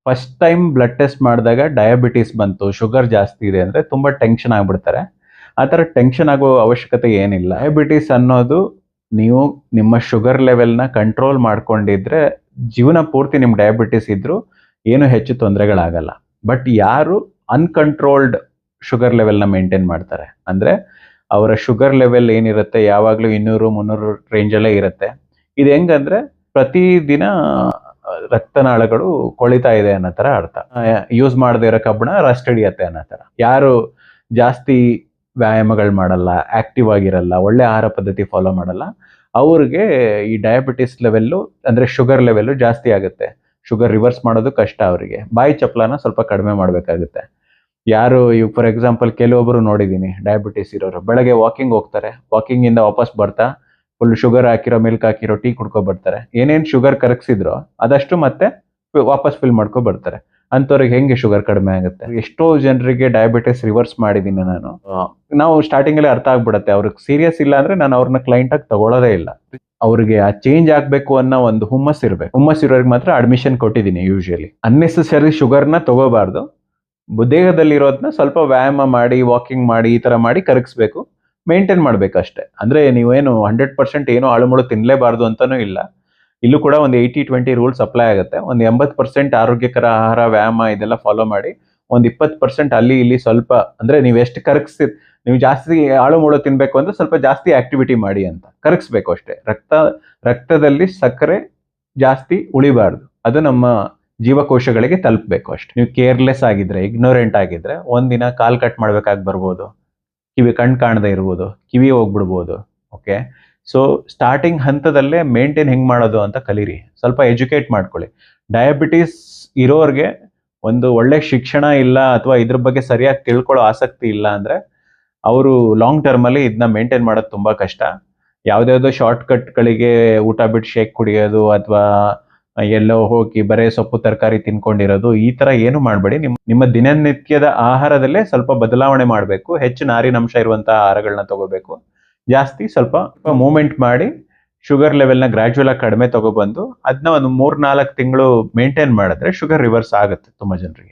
First time blood test ಮಾಡಿದಾಗ diabetes ಬಂತು, sugar ಜಾಸ್ತಿ ಇದೆ ಅಂದರೆ ತುಂಬ ಟೆನ್ಷನ್ ಆಗಿಬಿಡ್ತಾರೆ. ಆ ಥರ ಟೆನ್ಷನ್ ಆಗೋ ಅವಶ್ಯಕತೆ ಏನಿಲ್ಲ. ಡಯಾಬಿಟಿಸ್ ಅನ್ನೋದು ನೀವು ನಿಮ್ಮ ಶುಗರ್ ಲೆವೆಲ್ನ ಕಂಟ್ರೋಲ್ ಮಾಡ್ಕೊಂಡಿದ್ರೆ ಜೀವನ ಪೂರ್ತಿ ನಿಮ್ಮ ಡಯಾಬಿಟಿಸ್ ಇದ್ದರೂ ಏನು ಹೆಚ್ಚು ತೊಂದರೆಗಳಾಗಲ್ಲ. ಬಟ್ ಯಾರು ಅನ್ಕಂಟ್ರೋಲ್ಡ್ ಶುಗರ್ ಲೆವೆಲ್ನ ಮೇಂಟೈನ್ ಮಾಡ್ತಾರೆ, ಅಂದರೆ ಅವರ ಶುಗರ್ ಲೆವೆಲ್ ಏನಿರುತ್ತೆ ಯಾವಾಗಲೂ 200-300 ರೇಂಜಲ್ಲೇ ಇರುತ್ತೆ. ಇದು ಹೆಂಗಂದರೆ ಪ್ರತಿದಿನ ರಕ್ತನಾಳಗಳು ಕೊಳಿತಾ ಇದೆ ಅನ್ನೋ ಥರ ಅರ್ಥ. ಯೂಸ್ ಮಾಡದೇ ಇರೋ ಕಬ್ಬಣ ರಸ್ಟ್ ಹಿಡಿಯತ್ತೆ ಅನ್ನೋ ಥರ. ಯಾರು ಜಾಸ್ತಿ ವ್ಯಾಯಾಮಗಳು ಮಾಡಲ್ಲ, ಆಕ್ಟಿವ್ ಆಗಿರಲ್ಲ, ಒಳ್ಳೆ ಆಹಾರ ಪದ್ಧತಿ ಫಾಲೋ ಮಾಡಲ್ಲ, ಅವ್ರಿಗೆ ಈ ಡಯಾಬಿಟಿಸ್ ಲೆವೆಲ್ಲು ಅಂದರೆ ಶುಗರ್ ಲೆವೆಲ್ಲು ಜಾಸ್ತಿ ಆಗುತ್ತೆ. ಶುಗರ್ ರಿವರ್ಸ್ ಮಾಡೋದು ಕಷ್ಟ ಅವರಿಗೆ. ಬಾಯಿ ಚಪ್ಪಲನ ಸ್ವಲ್ಪ ಕಡಿಮೆ ಮಾಡಬೇಕಾಗುತ್ತೆ. ಯಾರು ಈಗ ಫಾರ್ ಎಕ್ಸಾಂಪಲ್ ಕೆಲವೊಬ್ಬರು ನೋಡಿದ್ದೀನಿ ಡಯಾಬಿಟಿಸ್ ಇರೋರು ಬೆಳಗ್ಗೆ ವಾಕಿಂಗ್ ಹೋಗ್ತಾರೆ, ವಾಕಿಂಗಿಂದ ವಾಪಸ್ ಬರ್ತಾ ಫುಲ್ ಶುಗರ್ ಹಾಕಿರೋ ಮಿಲ್ಕ್ ಹಾಕಿರೋ ಟೀ ಕುಡ್ಕೊ ಬರ್ತಾರೆ. ಏನೇನು ಶುಗರ್ ಕರಗಿಸಿದ್ರೋ ಅದಷ್ಟು ಮತ್ತೆ ವಾಪಸ್ ಫಿಲ್ ಮಾಡ್ಕೊ ಬರ್ತಾರೆ. ಅಂಥವ್ರಿಗೆ ಹೆಂಗೆ ಶುಗರ್ ಕಡಿಮೆ ಆಗುತ್ತೆ? ಎಷ್ಟೋ ಜನರಿಗೆ ಡಯಾಬಿಟಿಸ್ ರಿವರ್ಸ್ ಮಾಡಿದ್ದೀನಿ ನಾನು. ನಾವು ಸ್ಟಾರ್ಟಿಂಗಲ್ಲೇ ಅರ್ಥ ಆಗ್ಬಿಡುತ್ತೆ ಅವ್ರಿಗೆ ಸೀರಿಯಸ್ ಇಲ್ಲ ಅಂದರೆ ನಾನು ಅವ್ರನ್ನ ಕ್ಲೈಂಟಾಗಿ ತಗೊಳ್ಳೋದೇ ಇಲ್ಲ. ಅವ್ರಿಗೆ ಆ ಚೇಂಜ್ ಆಗಬೇಕು ಅನ್ನೋ ಒಂದು ಹುಮ್ಮಸ್ ಇರಬೇಕು. ಹುಮ್ಮಸ್ ಇರೋರಿಗೆ ಮಾತ್ರ ಅಡ್ಮಿಷನ್ ಕೊಟ್ಟಿದ್ದೀನಿ. Usually unnecessary ಶುಗರ್ನ ತಗೋಬಾರ್ದು. ದೇಹದಲ್ಲಿರೋದನ್ನ ಸ್ವಲ್ಪ ವ್ಯಾಯಾಮ ಮಾಡಿ, ವಾಕಿಂಗ್ ಮಾಡಿ, ಈ ಥರ ಮಾಡಿ ಕರಗಿಸ್ಬೇಕು, ಮೇಂಟೈನ್ ಮಾಡಬೇಕು ಅಷ್ಟೇ. ಅಂದರೆ ನೀವೇನು 100% ಏನೋ ಆಳುಮುಳು ತಿನ್ನಲೇಬಾರ್ದು ಅಂತಲೂ ಇಲ್ಲ. ಇಲ್ಲೂ ಕೂಡ ಒಂದು 80-20 ರೂಲ್ಸ್ ಅಪ್ಲೈ ಆಗುತ್ತೆ. ಒಂದು 80% ಆರೋಗ್ಯಕರ ಆಹಾರ, ವ್ಯಾಯಾಮ ಇದೆಲ್ಲ ಫಾಲೋ ಮಾಡಿ, ಒಂದು 20% ಅಲ್ಲಿ ಇಲ್ಲಿ ಸ್ವಲ್ಪ, ಅಂದರೆ ನೀವು ಎಷ್ಟು ನೀವು ಜಾಸ್ತಿ ಆಳುಮುಳು ತಿನ್ನಬೇಕು ಅಂದರೆ ಸ್ವಲ್ಪ ಜಾಸ್ತಿ ಆಕ್ಟಿವಿಟಿ ಮಾಡಿ ಅಂತ ಕರಗಿಸ್ಬೇಕು ಅಷ್ಟೇ. ರಕ್ತದಲ್ಲಿ ಸಕ್ಕರೆ ಜಾಸ್ತಿ ಉಳಿಬಾರ್ದು, ಅದು ನಮ್ಮ ಜೀವಕೋಶಗಳಿಗೆ ತಲುಪಬೇಕು ಅಷ್ಟೇ. ನೀವು ಕೇರ್ಲೆಸ್ ಆಗಿದ್ರೆ, ಇಗ್ನೋರೆಂಟ್ ಆಗಿದ್ರೆ ಒಂದಿನ ಕಾಲ್ ಕಟ್ ಮಾಡ್ಬೇಕಾಗಿ ಬರ್ಬೋದು, ಕಣ್ಣು ಕಾಣದೇ ಇರ್ಬೋದು, ಕಿವಿ ಹೋಗ್ಬಿಡ್ಬೋದು. ಓಕೆ, ಸೊ ಸ್ಟಾರ್ಟಿಂಗ್ ಹಂತದಲ್ಲೇ ಮೇಂಟೈನ್ ಹೆಂಗೆ ಮಾಡೋದು ಅಂತ ಕಲೀರಿ, ಸ್ವಲ್ಪ ಎಜುಕೇಟ್ ಮಾಡ್ಕೊಳ್ಳಿ. ಡಯಾಬಿಟಿಸ್ ಇರೋರಿಗೆ ಒಂದು ಒಳ್ಳೆ ಶಿಕ್ಷಣ ಇಲ್ಲ ಅಥವಾ ಇದ್ರ ಬಗ್ಗೆ ಸರಿಯಾಗಿ ತಿಳ್ಕೊಳ್ಳೋ ಆಸಕ್ತಿ ಇಲ್ಲ ಅಂದರೆ ಅವರು ಲಾಂಗ್ ಟರ್ಮಲ್ಲಿ ಇದನ್ನ ಮೇಂಟೈನ್ ಮಾಡೋದು ತುಂಬ ಕಷ್ಟ. ಯಾವುದ್ಯಾವುದೋ ಶಾರ್ಟ್ಕಟ್ಗಳಿಗೆ ಊಟ ಬಿಟ್ಟು ಶೇಕ್ ಕುಡಿಯೋದು ಅಥವಾ ಎಲ್ಲೋ ಹೋಗಿ ಬರೀ ಸೊಪ್ಪು ತರಕಾರಿ ತಿನ್ಕೊಂಡಿರೋದು, ಈ ಥರ ಏನು ಮಾಡಬೇಡಿ. ನಿಮ್ಮ ದಿನನಿತ್ಯದ ಆಹಾರದಲ್ಲೇ ಸ್ವಲ್ಪ ಬದಲಾವಣೆ ಮಾಡಬೇಕು. ಹೆಚ್ಚು ನಾರಿನಂಶ ಇರುವಂಥ ಆಹಾರಗಳನ್ನ ತಗೋಬೇಕು. ಜಾಸ್ತಿ ಸ್ವಲ್ಪ ಮೂವ್ಮೆಂಟ್ ಮಾಡಿ ಶುಗರ್ ಲೆವೆಲ್ನ ಗ್ರ್ಯಾಜುವಲ್ ಆಗಿ ಕಡಿಮೆ ತಗೊಬಂದು ಅದನ್ನ ಒಂದು 3-4 ತಿಂಗಳು ಮೇಂಟೈನ್ ಮಾಡಿದ್ರೆ ಶುಗರ್ ರಿವರ್ಸ್ ಆಗುತ್ತೆ ತುಂಬ ಜನರಿಗೆ.